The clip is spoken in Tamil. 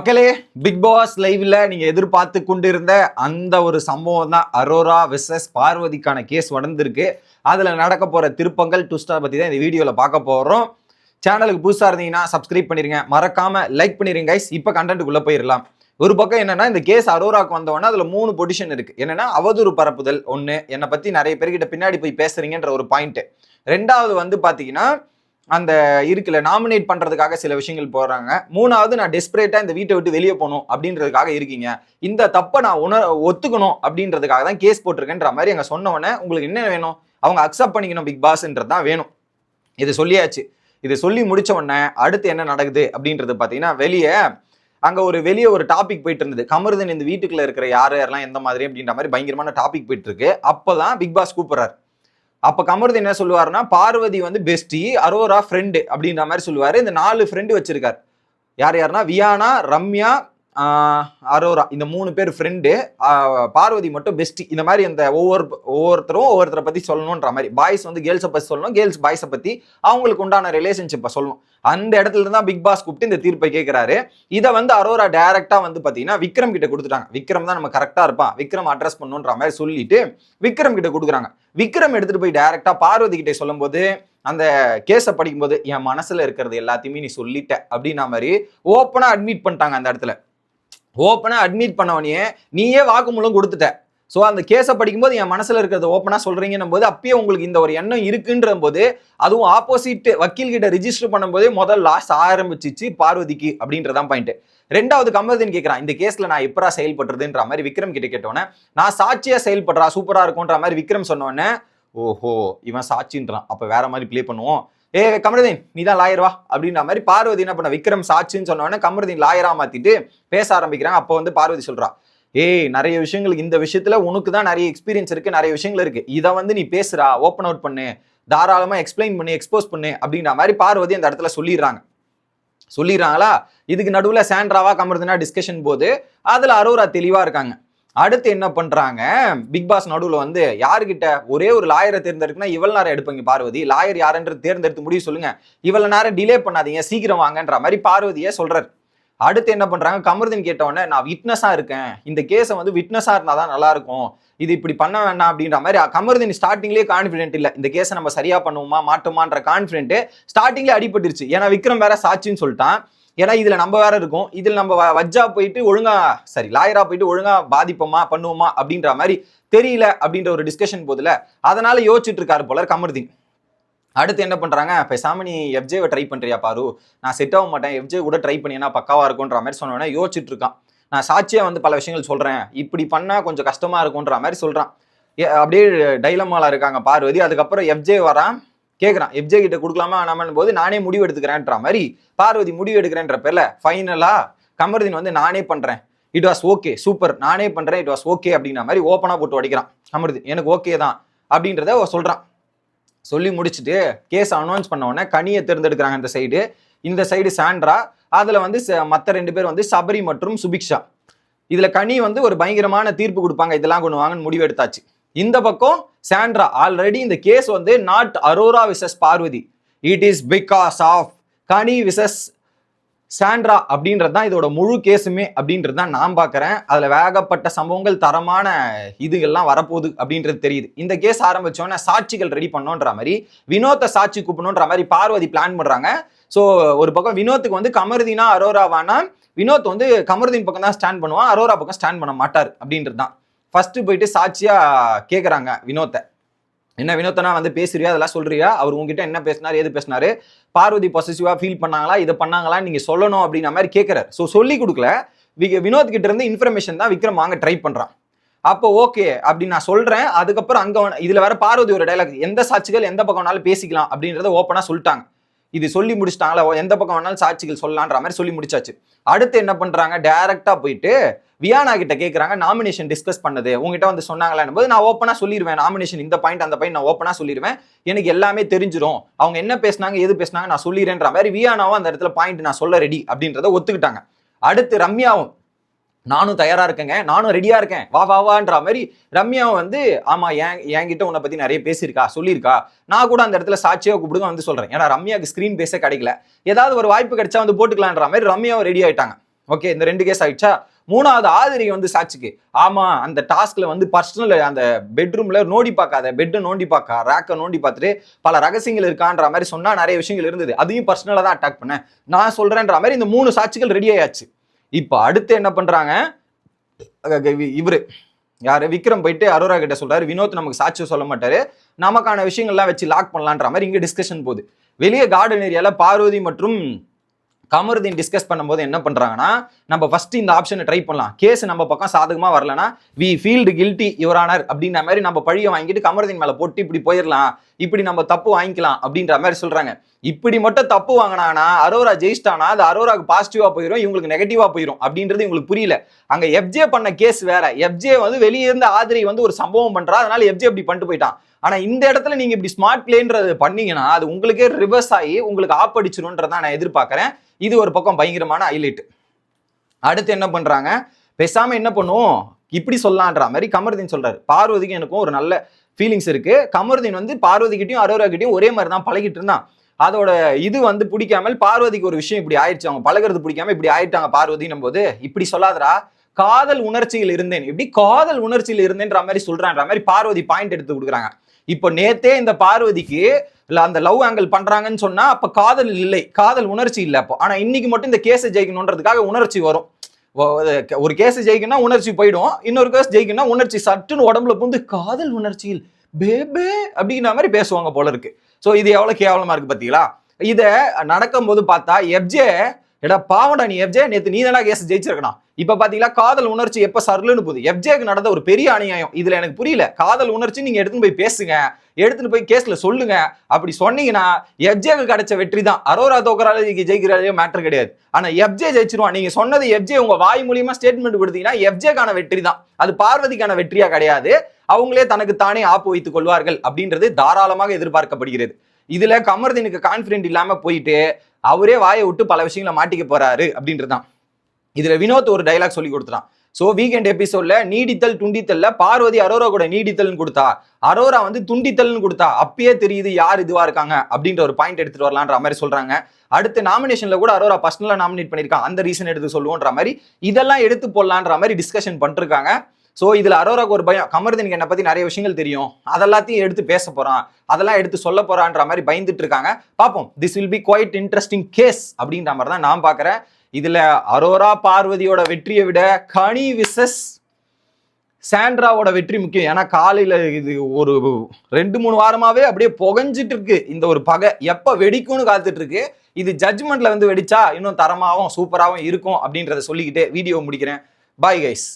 மக்களே, பிக் பாஸ் லைவ்ல நீங்க எதிர்பார்த்து கொண்டிருந்த அந்த ஒரு சம்பவம் தான் அரோரா வெர்சஸ் பார்வதிக்கான கேஸ் வந்திருக்கு. அதுல நடக்க போற திருப்பங்கள் ட்விஸ்டா பத்தி தான் இந்த வீடியோல பார்க்க போறோம். சேனலுக்கு புதுசா இருந்தீங்கன்னா சப்ஸ்கிரைப் பண்ணிருங்க, மறக்காம லைக் பண்ணிருங்க கைஸ். இப்ப கண்டென்ட்டுக்குள்ள போயிடலாம். ஒரு பக்கம் என்னன்னா, இந்த கேஸ் அரோராக்கு வந்தவொடனே அதுல 3 பொசிஷன் இருக்கு. என்னன்னா, அவதூறு பரப்புதல் ஒண்ணு, என்னை பத்தி நிறைய பேர்கிட்ட பின்னாடி போய் பேசுறீங்கன்ற ஒரு பாயிண்ட். ரெண்டாவது வந்து பாத்தீங்கன்னா, அந்த இருக்குல்ல நாமினேட் பண்றதுக்காக சில விஷயங்கள் போடுறாங்க. மூணாவது, நான் டெஸ்பரேட்டா இந்த வீட்டை விட்டு வெளியே போகணும் அப்படின்றதுக்காக இருக்கீங்க. இந்த தப்பை நான் ஒத்துக்கணும் அப்படின்றதுக்காக தான் கேஸ் போட்டிருக்கேன்ற மாதிரி அங்க சொன்னவொடனே உங்களுக்கு என்ன வேணும்? அவங்க அக்செப்ட் பண்ணிக்கணும் பிக் பாஸ்ன்றது தான் வேணும். இது சொல்லியாச்சு. இது சொல்லி முடிச்ச உடனே அடுத்து என்ன நடக்குது அப்படின்றது பாத்தீங்கன்னா, வெளியே ஒரு டாபிக் போயிட்டு இருந்தது. கமருதன் இந்த வீட்டுக்குள்ள இருக்கிற யாரெல்லாம் எந்த மாதிரி அப்படின்ற மாதிரி பயங்கரமான டாபிக் போயிட்டு இருக்கு. அப்பதான் பிக் பாஸ் கூப்பிடுறாரு. அப்ப கமருதீன் என்ன சொல்லுவாருன்னா, பார்வதி வந்து பெஸ்டி, அரோரா ஃப்ரெண்டு அப்படின்ற மாதிரி சொல்லுவாரு. இந்த 4 ஃப்ரெண்டு வச்சிருக்காரு. யாருன்னா வியானா, ரம்யா, அரோரா, இந்த 3 பேர் ஃப்ரெண்டு. பார்வதி மட்டும் பெஸ்டி. இந்த மாதிரி அந்த ஒவ்வொருத்தரும் ஒவ்வொருத்தரை பத்தி சொல்லணும்ன்ற மாதிரி. பாய்ஸ் வந்து கேர்ள்ஸை பத்தி சொல்லணும், கேர்ள்ஸ் பாய்ஸை பத்தி அவங்களுக்கு உண்டான ரிலேஷன்ஷிப்பை சொல்லணும். அந்த இடத்துல இருந்தா பிக் பாஸ் கூப்பிட்டு இந்த தீர்ப்பை கேட்கிறாரு. இதை வந்து அரோரா டைரக்டா வந்து பாத்தீங்கன்னா விக்ரம் கிட்ட கொடுத்துட்டாங்க. விக்ரம் தான் நம்ம கரெக்டா இருப்பான், விக்ரம் அட்ரஸ் பண்ணுன்ற மாதிரி சொல்லிட்டு விக்ரம் கிட்ட கொடுக்குறாங்க. விக்ரம் எடுத்துட்டு போய் டைரக்டா பார்வதி கிட்ட சொல்லும் போது, அந்த கேஸை படிக்கும்போது, என் மனசுல இருக்கிறது எல்லாத்தையுமே நீ சொல்லிட்ட அப்படின்னா மாதிரி ஓப்பனா அட்மிட் பண்ணிட்டாங்க. அந்த இடத்துல ஓப்பனா அட்மிட் பண்ணவனே நீயே வாக்குமூலம் கொடுத்துட்ட. ஸோ அந்த கேஸை படிக்கும்போது என் மனசுல இருக்கிறத ஓப்பனா சொல்றீங்கன்னும் போது அப்பயே உங்களுக்கு இந்த ஒரு எண்ணம் இருக்குன்ற போது, அதுவும் ஆப்போசிட் வக்கீல் கிட்ட ரிஜிஸ்டர் பண்ணும்போதே முதல் லாஸ் ஆரம்பிச்சிச்சு பார்வதிக்கு அப்படின்றதான் பாயிண்ட். ரெண்டாவது கமருதீன் கேட்கிறான், இந்த கேஸ்ல நான் எப்பரா செயல்படுறதுன்ற மாதிரி விக்ரம் கிட்ட கேட்டோன்னே, நான் சாட்சியா செயல்படுறா சூப்பரா இருக்கும்ன்ற மாதிரி விக்ரம் சொன்னோன்னே, ஓஹோ இவன் சாட்சின்றான், அப்ப வேற மாதிரி பிளே பண்ணுவோம். கமருதீன் நீ தான் லாயர் வா அப்படின்ற மாதிரி பார்வதி என்ன பண்ண, விக்ரம் சாட்சின்னு சொன்னோடனே கமருதீன் லாயரா மாத்திட்டு பேச ஆரம்பிக்கிறாங்க. அப்போ வந்து பார்வதி சொல்றா, நிறைய விஷயங்களுக்கு இந்த விஷயத்துல உனக்கு தான் நிறைய எக்ஸ்பீரியன்ஸ் இருக்கு, நிறைய விஷயங்கள் இருக்கு, இதை வந்து நீ பேசுறா, ஓப்பன் அவுட் பண்ணு, தாராளமா எக்ஸ்பிளைன் பண்ணு, எக்ஸ்போஸ் பண்ணு அப்படின்ற மாதிரி பார்வதி அந்த இடத்துல சொல்லிடுறாங்களா. இதுக்கு நடுவுல சாண்ட்ராவா கமருதீனா டிஸ்கஷன் போது அதுல அரோரா தெளிவா இருக்காங்க. அடுத்து என்ன பண்றாங்க, பிக் பாஸ் நடுவுல வந்து யாருகிட்ட ஒரே ஒரு லாயரை தேர்ந்தெடுக்குன்னா இவ்வளவு நேரம் எடுப்பீங்க பார்வதி, லாயர் யாருன்றது தேர்ந்தெடுத்து முடிவு சொல்லுங்க, இவ்வளவு நேரம் டிலே பண்ணாதீங்க, சீக்கிரம் வாங்கன்ற மாதிரி பார்வதியே சொல்றாரு. அடுத்து என்ன பண்றாங்க, கமருதீன் கேட்டவொடனே, நான் விட்னஸா இருக்கேன், இந்த கேஸை வந்து விட்னஸா இருந்தாதான் நல்லா இருக்கும், இது இப்படி பண்ண வேண்டாம் அப்படின்ற மாதிரி. கமருதீன் ஸ்டார்டிங்லேயே கான்ஃபிடென்ட் இல்லை, இந்த கேஸை நம்ம சரியா பண்ணுவோமா மாட்டோமான்ற கான்ஃபிடென்ட் ஸ்டார்டிங்லேயே அடிபட்டுருச்சு. ஏன்னா விக்ரம் வேற சாட்சின்னு சொல்லிட்டான். ஏன்னா இதுல நம்ம வேற இருக்கும், இதுல நம்ம வஜ்ஜா போயிட்டு ஒழுங்கா லாயரா போயிட்டு ஒழுங்கா பாதிப்போமா பண்ணுவோமா அப்படின்ற மாதிரி தெரியல அப்படின்ற ஒரு டிஸ்கஷன் போதுல, அதனால யோசிச்சுட்டு இருக்காரு போல கமருதீன். அடுத்து என்ன பண்றாங்க, பேசாம நீ எஃப்ஜேவை ட்ரை பண்றியா பாரு, நான் செட் ஆக மாட்டேன், எஃப்ஜே கூட ட்ரை பண்ணினா பக்காவா இருக்கும்ன்ற மாதிரி சொன்னோன்னே யோசிச்சுட்டு இருக்கான். நான் சாட்சியா வந்து பல விஷயங்கள் சொல்றேன், இப்படி பண்ணா கொஞ்சம் கஷ்டமா இருக்கும்ன்ற மாதிரி சொல்றான். அப்படியே டைலமால இருக்காங்க பார்வதி. அதுக்கப்புறம் எஃப்ஜே வரான், கேட்குறான் எஃப்ஜே கிட்ட கொடுக்கலாமா வேணாமன் போது, நானே முடிவு எடுத்துக்கிறேன்ற மாதிரி பார்வதி முடிவு எடுக்கிறேன்ற பேர்ல ஃபைனலா கமருதீன் வந்து நானே பண்றேன், இட் வாஸ் ஓகே சூப்பர், நானே பண்றேன் இட் வாஸ் ஓகே அப்படின்ற மாதிரி ஓப்பனா போட்டு உடைக்கிறான் கமருதீன். எனக்கு ஓகே தான் அப்படின்றத சொல்றான். சொல்லி முடிச்சுட்டு கேஸ் அனௌன்ஸ் பண்ண உடனே கனியை தேர்ந்தெடுக்கிறாங்க. இந்த சைடு சாண்ட்ரா, அதுல வந்து மற்ற 2 பேர் வந்து சபரி மற்றும் சுபிக்ஷா. இதுல கனி வந்து ஒரு பயங்கரமான தீர்ப்பு கொடுப்பாங்க, இதெல்லாம் கொண்டு வாங்கன்னு முடிவு எடுத்தாச்சு. இந்த பக்கம் சாண்ட்ரா, ஆல்ரெடி இந்த கேஸ் வந்து not Arora versus Parvathy, it is because of Kani versus Sandra அப்படின்றது தான் இதோட முழு கேஸுமே அப்படின்றது தான் நான் பார்க்குறேன். அதில் வேகப்பட்ட சம்பவங்கள், தரமான இதுகள்லாம் வரப்போகுது அப்படின்றது தெரியுது. இந்த கேஸ் ஆரம்பிச்சோன்னே சாட்சிகள் ரெடி பண்ணோன்ற மாதிரி வினோத்தை சாட்சி கூப்பிடணுன்ற மாதிரி பார்வதி பிளான் பண்ணுறாங்க. ஸோ ஒரு பக்கம் வினோத்துக்கு வந்து கமருதீனா அரோராவானா, வினோத் வந்து கமருதீன் பக்கம் தான் ஸ்டாண்ட் பண்ணுவான், அரோரா பக்கம் ஸ்டாண்ட் பண்ண மாட்டார் அப்படின்றது தான். ஃபர்ஸ்ட் போயிட்டு சாட்சியா கேட்குறாங்க வினோத்தை, என்ன வினோத்தனா வந்து பேசுறியா, அதெல்லாம் சொல்றியா, அவர் உங்ககிட்ட என்ன பேசினாரு, எது பேசினாரு, பார்வதி பொசசிவா ஃபீல் பண்ணாங்களா, இதை பண்ணாங்களா நீங்க சொல்லணும் அப்படின்ற மாதிரி கேட்கிறாரு. ஸோ சொல்லி கொடுக்கல, வினோத் கிட்ட இருந்து இன்ஃபர்மேஷன் தான் விக்ரம் வாங்க ட்ரை பண்றான். அப்போ ஓகே அப்படின்னு நான் சொல்றேன். அதுக்கப்புறம் அங்க இதுல வேற பார்வதி ஒரு டைலாக், எந்த சாட்சிகள் எந்த பக்கம் வேணாலும் பேசிக்கலாம் அப்படின்றத ஓப்பனா சொல்லிட்டாங்க. இது சொல்லி முடிச்சிட்டாங்களா, எந்த பக்கம் வேணாலும் சாட்சிகள் சொல்லலான்ற மாதிரி சொல்லி முடிச்சாச்சு. அடுத்து என்ன பண்றாங்க, டைரக்டா போயிட்டு வியானா கிட்ட கேட்கறாங்க, நாமினேஷன் டிஸ்கஸ் பண்ணது உங்ககிட்ட வந்து சொன்னாங்களான்னு போது, நான் ஓப்பனா சொல்லிடுவேன், நாமினேஷன் இந்த பாயிண்ட் அந்த பாயிண்ட் நான் ஓப்பனா சொல்லிடுவேன், எனக்கு எல்லாமே தெரிஞ்சிடும், அவங்க என்ன பேசினாங்க எது பேசினாங்க நான் சொல்லிடுறேன்ற மாதிரி வியானாவும் அந்த இடத்துல பாயிண்ட் நான் சொல்ல ரெடி அப்படின்றத ஒத்துக்கிட்டாங்க. அடுத்து ரம்யாவும், நானும் தயாரா இருக்கேங்க, நானும் ரெடியா இருக்கேன், வா வான்ற மாதிரி ரம்யாவும் வந்து, ஆமா என்கிட்ட உன்னை பத்தி நிறைய பேசியிருக்கா சொல்லியிருக்கா, நான் கூட அந்த இடத்துல சாட்சியா கூப்பிடுங்க வந்து சொல்றேன். ஏன்னா ரம்யாவுக்கு ஸ்கிரீன் பேஸே கிடைக்கல, ஏதாவது ஒரு வாய்ப்பு கிடைச்சா வந்து போட்டுக்கலான்ற மாதிரி ரம்யாவும் ரெடி ஆயிட்டாங்க. ஓகே, இந்த 2 கேஸ் ஆயிடுச்சா? 3வது ஆதிரி வந்து சாட்சிக்கு, ஆமா அந்த டாஸ்க்ல வந்து பர்சனல் அந்த பெட்ரூம்ல நோண்டி பார்க்காத, பெட்டை நோண்டி பார்க்க, ரேக்கை நோண்டி பார்த்துட்டு பல ரகசியங்கள் இருக்கான்ற மாதிரி சொன்னா நிறைய விஷயங்கள் இருந்தது, அதையும் பர்சனலா தான் அட்டாக் பண்ணேன் நான் சொல்றேன்ற மாதிரி இந்த 3 சாட்சிகள் ரெடி ஆயாச்சு. இப்ப அடுத்து என்ன பண்றாங்க, இவரு யாரு விக்ரம் போயிட்டு அரோரா கிட்ட சொல்றாரு, வினோத் நமக்கு சாட்சி சொல்ல மாட்டாரு, நமக்கான விஷயங்கள்லாம் வச்சு லாக் பண்ணலான்ற மாதிரி இங்க டிஸ்கஷன் போகுது. வெளியே கார்டன் ஏரியால பார்வதி மற்றும் கமருதீன் டிஸ்கஸ் பண்ணும்போது என்ன பண்றாங்கன்னா, நம்ம ஃபர்ஸ்ட் இந்த ஆப்ஷனை ட்ரை பண்ணலாம், கேஸ் நம்ம பக்கம் சாதகமா வரலனா we filed guilty your honour அப்படின்ற மாதிரி நம்ம பழிய வாங்கிட்டு கமருதீன் மேல போட்டு இப்படி போயிடலாம், இப்படி நம்ம தப்பு வாங்கிக்கலாம் அப்படின்ற மாதிரி சொல்றாங்க. இப்படி மட்டும் தப்பு வாங்கினானா அரோரா ஜெயிச்சிட்டானா அது அரோராக்கு பாசிட்டிவா போயிடும், இவங்களுக்கு நெகட்டிவா போயிடும் அப்படின்றது இவங்களுக்கு புரியல. அங்க எஃப்ஜே பண்ண கேஸ் வேற, எஃப்ஜே வந்து வெளியே இருந்து ஆதிரி வந்து ஒரு சம்பவம் பண்றா, அதனால எஃப்ஜே இப்படி பண்ணிட்டு போயிட்டான். ஆனா இந்த இடத்துல நீங்க இப்படி ஸ்மார்ட் பிளேன்றது பண்ணீங்கன்னா அது உங்களுக்கே ரிவர்ஸ் ஆகி உங்களுக்கு ஆப்படிச்சிரும்ன்றதான் நான் எதிர்பார்க்கிறேன். இது ஒரு பக்கம் பயங்கரமான ஹைலைட். அடுத்து என்ன பண்றாங்க, பேசாம என்ன பண்ணுவோம் இப்படி சொல்லலான்ற மாதிரி கமருதீன் சொல்றாரு, பார்வதிக்கும் எனக்கும் ஒரு நல்ல ஃபீலிங்ஸ் இருக்கு, கமருதீன் வந்து பார்வதி கிட்டையும் அரோரா கிட்டையும் ஒரே மாதிரி தான் பழகிட்டு இருந்தான், அதோட இது வந்து பிடிக்காமல் பார்வதிக்கு ஒரு விஷயம் இப்படி ஆயிடுச்சு, அவங்க பழகிறது பிடிக்காம இப்படி ஆயிட்டாங்க பார்வதினும் போது, இப்படி சொல்லாதரா காதல் உணர்ச்சியில் இருந்தேன், இப்படி காதல் உணர்ச்சியில் இருந்தேன்ற மாதிரி சொல்றான்ற மாதிரி பார்வதி பாயிண்ட் எடுத்து கொடுக்குறாங்க. இப்போ நேத்தே இந்த பார்வதிக்கு அந்த லவ் ஆங்கிள் பண்றாங்கன்னு சொன்னா அப்ப காதல் இல்லை, காதல் உணர்ச்சி இல்லை அப்போ. ஆனா இன்னைக்கு மட்டும் இந்த கேஸை ஜெயிக்கணுன்றதுக்காக உணர்ச்சி வரும். ஒரு கேஸ் ஜெயிக்கணும்னா உணர்ச்சி போயிடும், இன்னொரு கேஸ் ஜெயிக்கணும்னா உணர்ச்சி சட்டுன்னு உடம்புல புந்து காதல் உணர்ச்சியில் பேபே அப்படிங்கிற மாதிரி பேசுவாங்க போல இருக்கு. ஸோ இது எவ்வளவு கேவலமா இருக்கு பாத்தீங்களா? இதை நடக்கும் போது பார்த்தா எஃப்ஜே எடா பாவடா நீ எஃப்ஜே, நேத்து நீ தானே கேஸ் ஜெயிச்சிருக்கணும், இப்ப பாத்தீங்களா காதல் உணர்ச்சி எப்ப சர்லுன்னு போகுது. எஃப்ஜேக்கு நடந்த ஒரு பெரிய அநியாயம் இதுல எனக்கு புரியல. காதல் உணர்ச்சி நீங்க எடுத்துன்னு போய் பேசுங்க, எடுத்துன்னு போய் கேஸ்ல சொல்லுங்க, அப்படி சொன்னீங்கன்னா எஃப்ஜேக்கு கிடைச்ச வெற்றி தான். அரோரா தோக்கறால ஜெயிக்கிறாலே மேட்டர் கிடையாது, ஆனா எஃப்ஜே ஜெயிச்சிருவான். நீங்க சொன்னது எஃப்ஜே உங்க வாய் மூலியமா ஸ்டேட்மெண்ட் கொடுத்தீங்கன்னா எஃப்ஜேக்கான வெற்றி தான், அது பார்வதிக்கான வெற்றியா கிடையாது. அவங்களே தனக்கு தானே ஆப்பு வைத்துக் கொள்வார்கள் அப்படின்றது தாராளமாக எதிர்பார்க்கப்படுகிறது. இதுல கமருதீனுக்கு கான்பிடென்ட் இல்லாம போயிட்டு அவரே வாயை விட்டு பல விஷயங்களை மாட்டிக்க போறாரு அப்படின்றதுதான். இதுல வினோத் ஒரு டைலாக் சொல்லி கொடுத்துறான். சோ வீக்கெண்ட் எபிசோட்ல நீடித்தல் துண்டித்தல்ல பார்வதி அரோரா கூட நீடித்தல்னு கொடுத்தா, அரோரா வந்து துண்டித்தல்னு கொடுத்தா, அப்பயே தெரியுது யார் இதுவா இருக்காங்க அப்படின்ற ஒரு பாயிண்ட் எடுத்துட்டு வரலான்ற மாதிரி சொல்றாங்க. அடுத்து நாமினேஷன்ல கூட அரோரா பர்சனலா நாமினேட் பண்ணிருக்கான், அந்த ரீசன் எடுத்து சொல்லுவோன்ற மாதிரி இதெல்லாம் எடுத்து போடலான்ற மாதிரி டிஸ்கஷன் பண்ணிட்டு இருக்காங்க. ஸோ இதுல அரோராக்கு ஒரு பயம், கமருதீனுக்கு என்னை பத்தி நிறைய விஷயங்கள் தெரியும், அதெல்லாத்தையும் எடுத்து பேச போறான், அதெல்லாம் எடுத்து சொல்ல போறான்ற மாதிரி பயந்துட்டு இருக்காங்க. பார்ப்போம், this will be quite interesting case அப்படின்ற மாதிரி தான் நான் பாக்குறேன். இதுல அரோரா பார்வதியோட வெற்றியை விட கனி விசஸ் சாண்ட்ராவோட வெற்றி முக்கியம். ஏன்னா காலையில இது ஒரு 2-3 வாரமாவே அப்படியே புகஞ்சிட்டு இருக்கு இந்த ஒரு பகை, எப்ப வெடிக்கும்னு காத்துட்டு இருக்கு. இது ஜட்ஜ்மெண்ட்ல வந்து வெடிச்சா இன்னும் தரமாகவும் சூப்பராகவும் இருக்கும் அப்படின்றத சொல்லிக்கிட்டே வீடியோ முடிக்கிறேன். Bye guys.